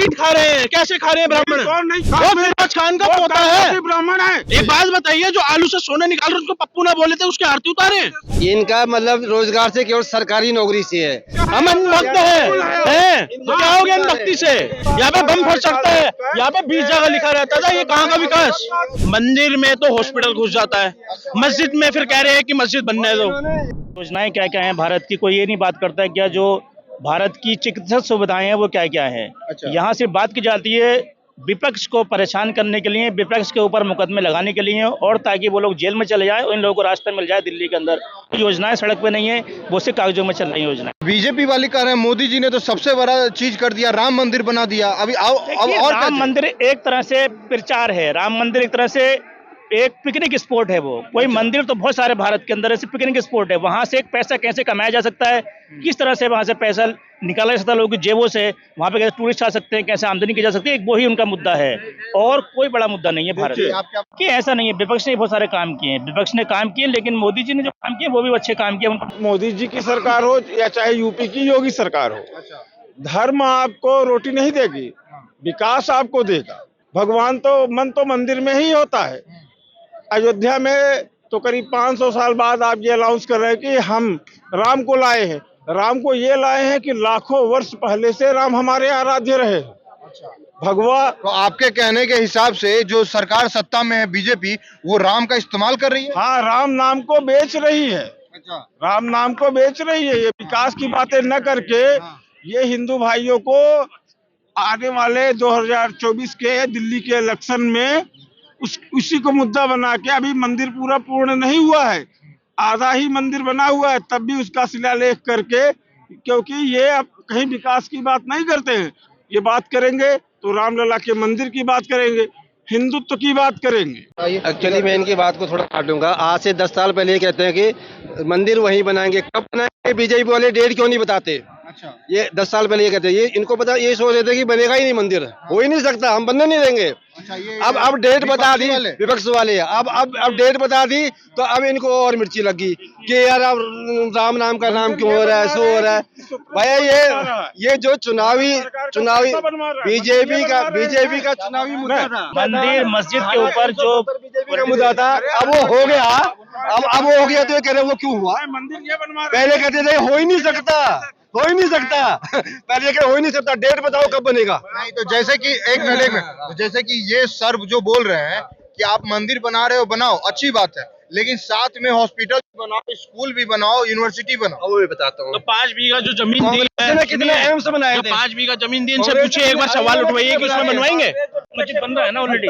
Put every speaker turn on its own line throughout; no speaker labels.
Meet खा रहे हैं, कैसे खा रहे हैं ब्राह्मण?
कौन नहीं
वो फिरोज खान का पोता है,
ब्राह्मण है।
एक बात बताइए, जो आलू से सोने निकाल रहे उसको पप्पू ना बोले थे, उसकी आरती उतारे?
इनका मतलब रोजगार से केवल सरकारी नौकरी से है।
हम भक्त हैं, तो क्या हो गया इन भक्ति से? यहाँ पे बम फट सकता है, यहाँ पे 20 जगह लिखा रहता था, ये कहाँ का विकास? मंदिर में तो हॉस्पिटल घुस जाता है, मस्जिद में फिर कह रहे हैं कि मस्जिद बनने दो।
योजनाएं क्या क्या हैं भारत की, कोई ये नहीं बात करता है क्या जो भारत की चिकित्सा सुविधाएं हैं वो क्या क्या है। यहाँ सिर्फ बात की जाती है विपक्ष को परेशान करने के लिए, विपक्ष के ऊपर मुकदमे लगाने के लिए, और ताकि वो लोग जेल में चले जाए और इन लोगों को रास्ता मिल जाए दिल्ली के अंदर। योजनाएं सड़क पे नहीं है, वो सिर्फ कागजों में चल रही योजना।
बीजेपी वाले कह रहे हैं मोदी जी ने तो सबसे बड़ा चीज कर दिया, राम मंदिर बना दिया। अभी अब और
राम मंदिर एक तरह से प्रचार है, राम मंदिर एक तरह से एक पिकनिक स्पॉट है। वो कोई मंदिर तो बहुत सारे भारत के अंदर ऐसे पिकनिक स्पॉट है, वहां से एक पैसा कैसे कमाया जा सकता है, किस तरह से वहां से पैसा निकाला जा सकता है लोगों की जेबों से, वहां पे कैसे टूरिस्ट आ सकते हैं, कैसे आमदनी की जा सकती है, वो ही उनका मुद्दा है और कोई बड़ा मुद्दा नहीं है भारत में। कि ऐसा नहीं है, विपक्ष ने बहुत सारे काम किए हैं, विपक्ष ने काम किए, लेकिन मोदी जी ने जो काम किए वो भी अच्छे काम किए। उनका
मोदी जी की सरकार हो या चाहे यूपी की योगी सरकार हो, धर्म आपको रोटी नहीं देगी, विकास आपको देगा। भगवान तो मन तो मंदिर में ही होता है। अयोध्या में तो करीब 500 साल बाद आप ये अनाउंस कर रहे हैं कि हम राम को लाए हैं। राम को ये लाए हैं कि लाखों वर्ष पहले से राम हमारे आराध्य रहे। भगवा
तो आपके कहने के हिसाब से जो सरकार सत्ता में है बीजेपी, वो राम का इस्तेमाल कर रही है।
हाँ, राम नाम को बेच रही है। राम नाम को बेच रही है। ये विकास की बातें न करके ये हिंदू भाइयों को आने वाले 2024 के दिल्ली के इलेक्शन में उसी को मुद्दा बना के, अभी मंदिर पूरा पूर्ण नहीं हुआ है, आधा ही मंदिर बना हुआ है, तब भी उसका शिलालेख करके, क्योंकि ये अब कहीं विकास की बात नहीं करते हैं। ये बात करेंगे तो रामलला के मंदिर की बात करेंगे, हिंदुत्व की बात करेंगे।
एक्चुअली मैं इनकी बात को थोड़ा काटूंगा। आज से 10 साल पहले ये कहते हैं कि मंदिर वहीं बनाएंगे, कब बनाएंगे? बीजेपी वाले डेट क्यों नहीं बताते? ये 10 साल पहले ये कहते हैं, ये इनको पता, ये सोच रहे थे कि बनेगा ही नहीं मंदिर, हो ही नहीं सकता, हम बनने नहीं देंगे। अब डेट बता दी विपक्ष वाले, अब डेट बता दी तो अब इनको और मिर्ची लगी कि यार अब राम नाम का नाम क्यों हो रहा है, सो हो रहा है। भैया ये जो चुनावी बीजेपी का चुनावी मुद्दा था,
मंदिर मस्जिद के ऊपर जो
बीजेपी का मुद्दा था, अब वो हो गया। अब वो हो गया तो ये कह रहे वो क्यों हुआ? पहले कहते थे हो ही नहीं सकता, हो ही नहीं सकता, पहले हो ही नहीं सकता, डेट बताओ कब बनेगा।
नहीं तो जैसे कि एक मिनट, तो जैसे कि ये सर जो बोल रहे हैं कि आप मंदिर बना रहे हो, बनाओ, अच्छी बात है, लेकिन साथ में हॉस्पिटल बनाओ, स्कूल भी बनाओ, यूनिवर्सिटी बनाओ।
वो भी बताता हूँ।
तो 5 बीघा जो जमीन दी है,
कितने एम्स बनाए थे?
5 बीघा जमीन दी, इनसे पूछिए, एक बार सवाल उठवाइए कि उसमें बनवाएंगे?
मस्जिद बन रहा है ना ऑलरेडी,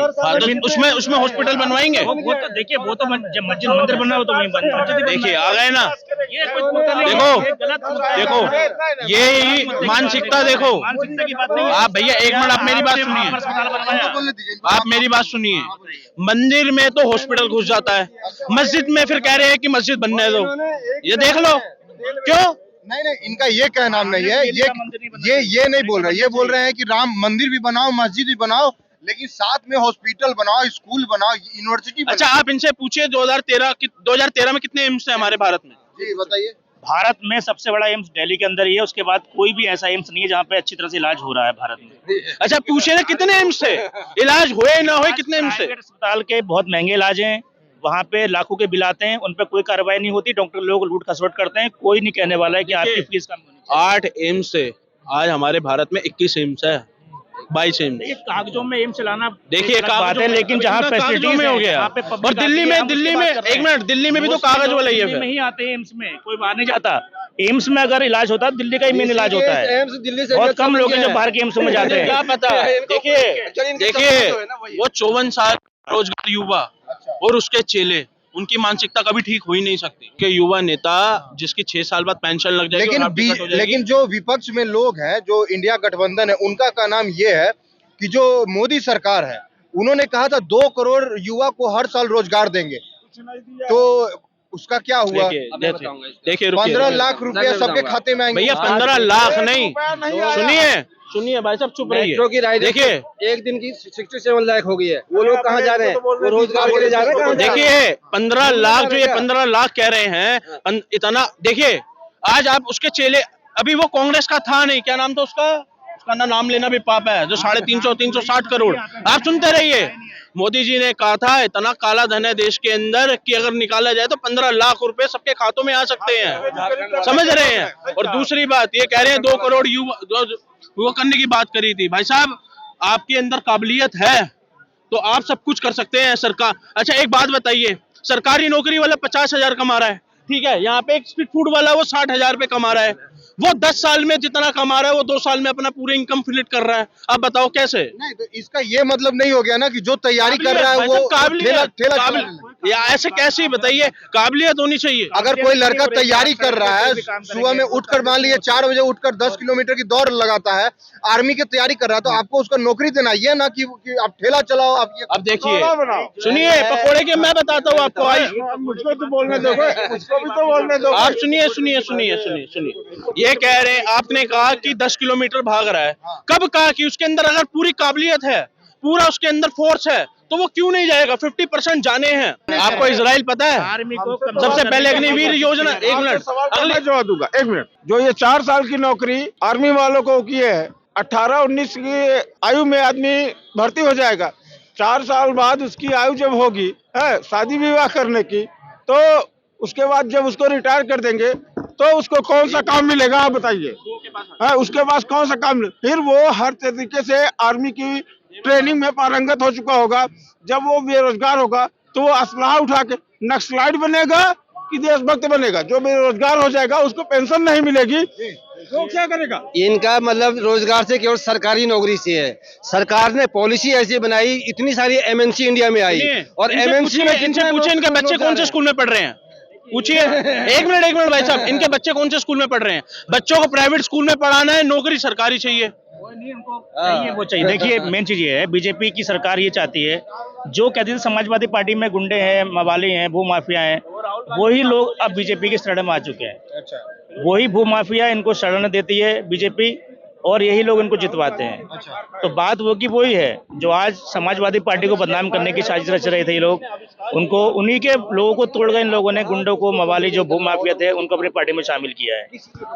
तो उसमें हॉस्पिटल बनवाएंगे?
वो तो देखिए, वो तो जब मस्जिद मंदिर बना हो तो वहीं बन।
देखिए आ गए ना,
ये कोई मुद्दा नहीं है,
देखो देखो ये मानसिकता देखो।
मानसिकता की बात नहीं है।
आप भैया एक मिनट, आप मेरी बात सुनिए, आप मेरी बात सुनिए। मंदिर में तो हॉस्पिटल घुस जाता है, मस्जिद में फिर कह रहे हैं कि मस्जिद बनने दो। ये देख लो क्यों।
नहीं, इनका ये कहना नहीं है, ये नहीं बोल रहे, ये बोल रहे हैं कि राम मंदिर भी बनाओ, मस्जिद भी बनाओ, लेकिन साथ में हॉस्पिटल बनाओ, स्कूल बनाओ, यूनिवर्सिटी बनाओ।
अच्छा, आप इनसे पूछिए 2013 में कितने एम्स है हमारे भारत में?
जी बताइए।
भारत में सबसे बड़ा एम्स दिल्ली के अंदर ही है, उसके बाद कोई भी ऐसा एम्स नहीं है जहाँ पे अच्छी तरह से इलाज हो रहा है भारत में।
अच्छा, पूछे ना कितने एम्स से इलाज हुए ना हुए, कितने एम्स से?
प्राइवेट अस्पताल के बहुत महंगे इलाज हैं, वहाँ पे लाखों के बिल आते हैं, उन पे कोई कार्रवाई नहीं होती, डॉक्टर लोग लूट खसवट करते हैं, कोई नहीं कहने वाला है कि आपकी फीस कम होनी चाहिए।
8 एम्स से आज हमारे भारत में 21 एम्स है, 22 एम्स।
देखिए, कागजों में एम्स चलाना
देखिए
बात है, लेकिन जहाँ फैसिलिटीज
में हो गया, और दिल्ली में एक मिनट, दिल्ली में भी तो कागज वाला ही है।
दिल्ली में ही आते हैं एम्स में, कोई बाहर नहीं जाता। एम्स में अगर इलाज होता है दिल्ली का ही मेन इलाज होता है,
एम्स दिल्ली से
बहुत कम लोग हैं जो बाहर के एम्स में जाते हैं।
क्या पता, देखिए वो 54 साल रोजगार युवा और उसके चेले, उनकी मानसिकता कभी ठीक हो ही नहीं सकती कि युवा नेता जिसकी 6 साल बाद पेंशन लग जाएगी।
लेकिन जो विपक्ष में लोग हैं, जो इंडिया गठबंधन है, उनका का नाम ये है कि जो मोदी सरकार है, उन्होंने कहा था 2 करोड़ युवा को हर साल रोजगार देंगे, तो उसका क्या हुआ?
देखिए
15 लाख रुपया सबके खाते में आएंगे।
भैया 15 लाख नहीं, सुनिए भाई साहब, चुप रहिए। देखिए
एक दिन की 67 लाख हो गई है, वो लोग कहाँ जा रहे हैं? वो रोजगार के लिए जा रहे हैं।
देखिए 15 लाख, जो ये 15 लाख कह रहे हैं, इतना देखिए, आज आप उसके चेले, अभी वो कांग्रेस का था नहीं, क्या नाम था उसका, उसका नाम लेना भी पाप है, जो 350-360 करोड़। आप सुनते रहिए, मोदी जी ने कहा था इतना काला धन है देश के अंदर कि अगर निकाला जाए तो 15 लाख रुपए सबके खातों में आ सकते हैं, समझ रहे हैं। और दूसरी बात ये कह रहे हैं 2 करोड़ युवा करने की बात करी थी। भाई साहब, आपके अंदर काबिलियत है तो आप सब कुछ कर सकते हैं। सरकार, अच्छा एक बात बताइए, सरकारी नौकरी वाला 50,000 कमा रहा है, ठीक है, यहाँ पे एक स्ट्रीट फूड वाला वो 60,000 रुपए कमा रहा है, वो 10 साल में जितना कमा रहा है वो 2 साल में अपना पूरे इनकम फिलिट कर रहा है। अब बताओ कैसे?
नहीं, तो इसका ये मतलब नहीं हो गया ना कि जो तैयारी कर रहा है वो
या ऐसे कैसे, बताइए, काबिलियत होनी चाहिए।
अगर कोई लड़का तैयारी कर रहा है, सुबह में उठकर मान लीजिए 4 बजे उठकर 10 किलोमीटर की दौड़ लगाता है, आर्मी की तैयारी कर रहा है, तो आपको उसका नौकरी देना, ये ना कि आप ठेला चलाओ। आप ये
अब देखिए, सुनिए, पकोड़े के मैं बताता हूँ आपको,
मुझको तो बोलने दो, मुझको भी तो बोलने दो।
आप सुनिए सुनिए सुनिए सुनिए सुनिए, ये कह रहे हैं, आपने कहा कि 10 किलोमीटर भाग रहा है, कब कहा कि उसके अंदर अगर पूरी काबिलियत है, पूरा उसके अंदर फोर्स है, तो वो क्यों नहीं जाएगा? 50% जाने हैं। आपको इजराइल पता है?
आर्मी को
सबसे पहले अग्निवीर योजना, एक मिनट,
अगले जवाब दूंगा, 1 मिनट। जो ये 4 साल की नौकरी आर्मी वालों को की है, 18-19 की आयु में आदमी भर्ती हो जाएगा। 4 साल बाद उसकी आयु जब होगी है शादी विवाह करने की, तो उसके बाद जब उसको रिटायर कर देंगे तो उसको कौन सा काम मिलेगा, आप बताइए। उसके पास कौन सा काम फिर वो हर तरीके से आर्मी की ट्रेनिंग में पारंगत हो चुका होगा। जब वो बेरोजगार होगा तो वो असलाह उठा के नक्सलाइट बनेगा कि देशभक्त बनेगा। जो बेरोजगार हो जाएगा उसको पेंशन नहीं मिलेगी, वो क्या करेगा?
इनका मतलब रोजगार से केवल सरकारी नौकरी से है। सरकार ने पॉलिसी ऐसी बनाई, इतनी सारी एमएनसी इंडिया में आई, और एमएनसी में
इनसे पूछे इनके बच्चे कौन से स्कूल में पढ़ रहे हैं, पूछिए। एक मिनट भाई साहब, इनके बच्चे कौन से स्कूल में पढ़ रहे हैं? बच्चों को प्राइवेट स्कूल में पढ़ाना है, नौकरी सरकारी चाहिए।
चाहिए वो चाहिए। देखिए, मेन चीज ये है, बीजेपी की सरकार ये चाहती है, जो कहती थी समाजवादी पार्टी में गुंडे हैं, मवाली हैं, भूमाफिया हैं, वही लोग अब बीजेपी के शरण में आ चुके हैं। वही भूमाफिया इनको शरण देती है बीजेपी, और यही लोग इनको जितवाते हैं। तो बात वो की वही है, जो आज समाजवादी पार्टी को बदनाम करने की साजिश रच रहे थे ये लोग, उनको, उन्हीं के लोगों को तोड़ गए इन लोगों ने, गुंडों को, मवाली जो भूमाफिया थे उनको अपनी पार्टी में शामिल किया है।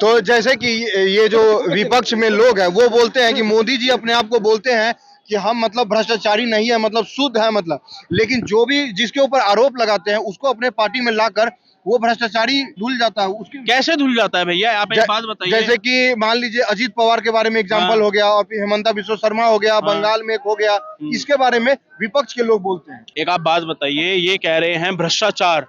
तो जैसे कि ये जो विपक्ष में लोग हैं वो बोलते हैं कि मोदी जी अपने आप को बोलते हैं कि हम मतलब भ्रष्टाचारी नहीं है, मतलब शुद्ध है, मतलब, लेकिन जो भी जिसके ऊपर आरोप लगाते हैं उसको अपने पार्टी में लाकर वो भ्रष्टाचारी धुल जाता है। उसकी
कैसे धुल जाता है भैया, आप एक बात बताइए।
जैसे कि मान लीजिए अजीत पवार के बारे में एग्जांपल हो गया, और फिर हेमंता बिस्वा शर्मा हो गया, बंगाल में एक हो गया, इसके बारे में विपक्ष के लोग बोलते हैं।
एक आप बात बताइए, ये कह रहे हैं भ्रष्टाचार,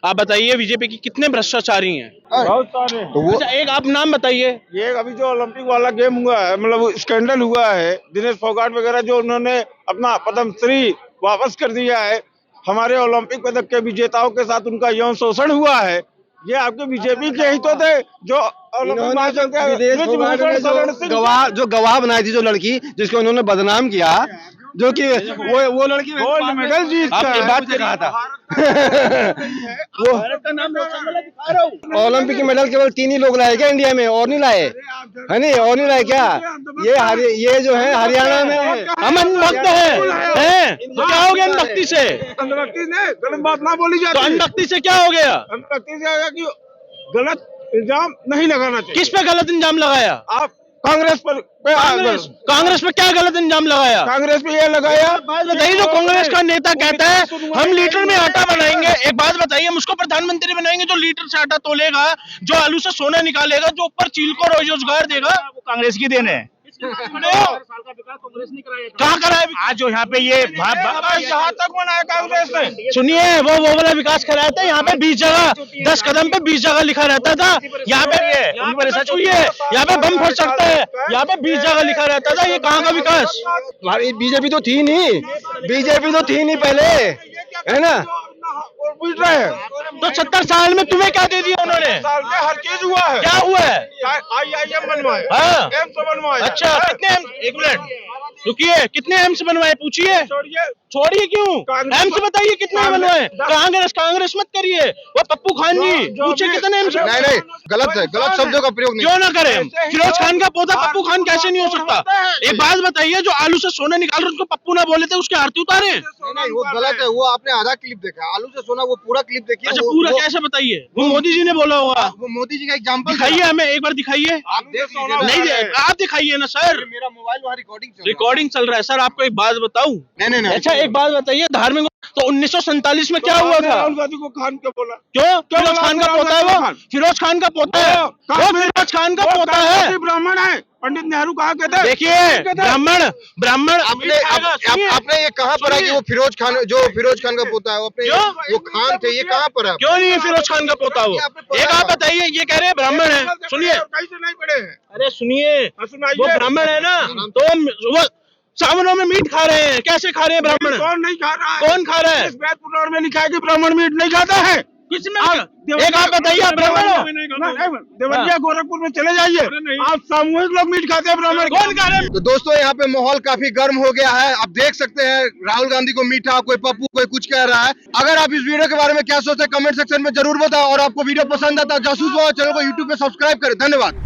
आप बताइए बीजेपी की कितने भ्रष्टाचारी हैं?
बहुत सारे।
तो वो
अच्छा, एक आप नाम बताइए।
ये अभी जो ओलंपिक वाला गेम हुआ है, मतलब स्कैंडल हुआ है, दिनेश फोगाट वगैरह जो उन्होंने अपना पद्मश्री वापस कर दिया है, हमारे ओलंपिक पदक के विजेताओं के साथ उनका यौन शोषण हुआ है, ये आपके बीजेपी के ही तो थे जो
जो गवाह बनाई थी, जो लड़की जिसको उन्होंने बदनाम किया, जो कि वो लड़की
गोल्ड मेडल जीत
आपने बात कहा था। वो ओलंपिक मेडल केवल 3 ही लोग लाए क्या इंडिया में, और नहीं लाए, है नहीं, और नहीं लाए क्या? ये जो है हरियाणा में
हम अंधभक्त हैं, तो क्या हो गया अंधभक्ति से?
अंधभक्ति ने गलत बात ना बोली जाती।
तो अंधभक्ति से क्या हो गया?
अंधभक्ति से आया कि गलत इल्जाम नहीं लगाना चाहिए।
किस पे गलत इल्जाम लगाया?
आप कांग्रेस पर
कांग्रेस पे क्या गलत इल्जाम लगाया?
कांग्रेस पे ये लगाया,
नहीं, जो कांग्रेस का नेता कहता है हम लीटर में आटा बनाएंगे। एक बात बताइए, हम उसको प्रधानमंत्री बनाएंगे जो लीटर से आटा तोलेगा, जो आलू से सोना निकालेगा, जो ऊपर चील को रोजगार देगा।
वो कांग्रेस की देन है।
कहाँ करा है?
आज जो यहाँ पे ये
जहाँ तक बनाया कांग्रेस ने।
सुनिए, वो वाला विकास कराया था, यहाँ पे 20 जगह 10 कदम पे 20 जगह लिखा रहता था। यहाँ पे सच हुई है, यहाँ पे बम फट सकता है, यहाँ पे 20 जगह लिखा रहता था। ये कहाँ का विकास?
बीजेपी तो थी नहीं, बीजेपी तो थी नहीं पहले, है ना?
पूछ रहे हैं
तो 70 साल में तुम्हें क्या दे दिया उन्होंने?
साल में हर चीज हुआ है।
क्या हुआ है?
IIM बनवाए,
हाँ।
एम्स बनवाए।
अच्छा, कितने एम्स? एक मिनट रुकिए, कितने एम्स बनवाए पूछिए? छोड़िए क्यों,
कांग्रेस-
एम्स बताइए कितने बने हैं। कांग्रेस कांग्रेस मत करिए, वो पप्पू खान जी पूछे कितने एम्स।
नहीं नहीं, गलत है, गलत शब्दों का प्रयोग नहीं।
क्यों ना करें, फिरोज खान का पोता पप्पू खान कैसे नहीं हो सकता। एक बात बताइए, जो आलू से सोना निकाल रहे उसको पप्पू ना बोले थे, उसके आरती उतारे।
नहीं, वो गलत है, वो आपने आधा क्लिप देखा, आलू से सोना, वो पूरा क्लिप देखिए।
अच्छा पूरा कैसे बताइए, वो मोदी जी ने बोला होगा।
वो मोदी जी का एग्जाम्पल
दिखाइए हमें एक बार, दिखाइए।
आप देख लीजिए।
नहीं आप दिखाइए ना सर,
मेरा मोबाइल वहाँ रिकॉर्डिंग चल रहा है।
रिकॉर्डिंग चल रहा है सर। आपको एक बात बताऊं,
नहीं नहीं,
अच्छा एक बात बताइए, धार्मिक तो 1947 में क्या हुआ था।
राहुल गांधी को खान क्यों बोला?
क्यों, फिरोज खान का पोता है वो, फिरोज खान का पोता है वो, फिरोज खान का पोता है।
ब्राह्मण है, पंडित नेहरू कहा कहते हैं।
देखिए ब्राह्मण ब्राह्मण
आपने ये कहाँ पर है कि वो फिरोज खान, जो फिरोज खान का पोता है, वो अपने
क्यों?
वो खान थे, ये कहाँ पर है?
क्यों नहीं है फिरोज खान का पोता वो। एक आप बताइए, ये कह रहे हैं ब्राह्मण है, सुनिए
कहीं से नहीं पड़े हैं।
अरे सुनिए,
सुनाइए।
वो ब्राह्मण है ना, तो वो सावनों में मीट खा रहे हैं, कैसे खा रहे हैं ब्राह्मण,
कौन नहीं खा रहा है?
कौन खा रहा है।
इस वेद पुराण में लिखा है कि ब्राह्मण मीट नहीं खाता है।
किसमें, एक आप बताइए, आप ब्राह्मण हो।
देवरिया गोरखपुर में चले जाइए, आप सामूहिक लोग मीट खाते हैं, ब्राह्मण
कौन खा रहे हैं।
तो दोस्तों यहाँ पे माहौल काफी गर्म हो गया है। आप देख सकते हैं राहुल गांधी को मीठा, कोई पप्पू, कोई कुछ कह रहा है। अगर आप इस वीडियो के बारे में क्या सोचते हैं कमेंट सेक्शन में जरूर बताओ, और आपको वीडियो पसंद आता है जासूस वाला चैनल को यूट्यूब पे सब्सक्राइब करें। धन्यवाद।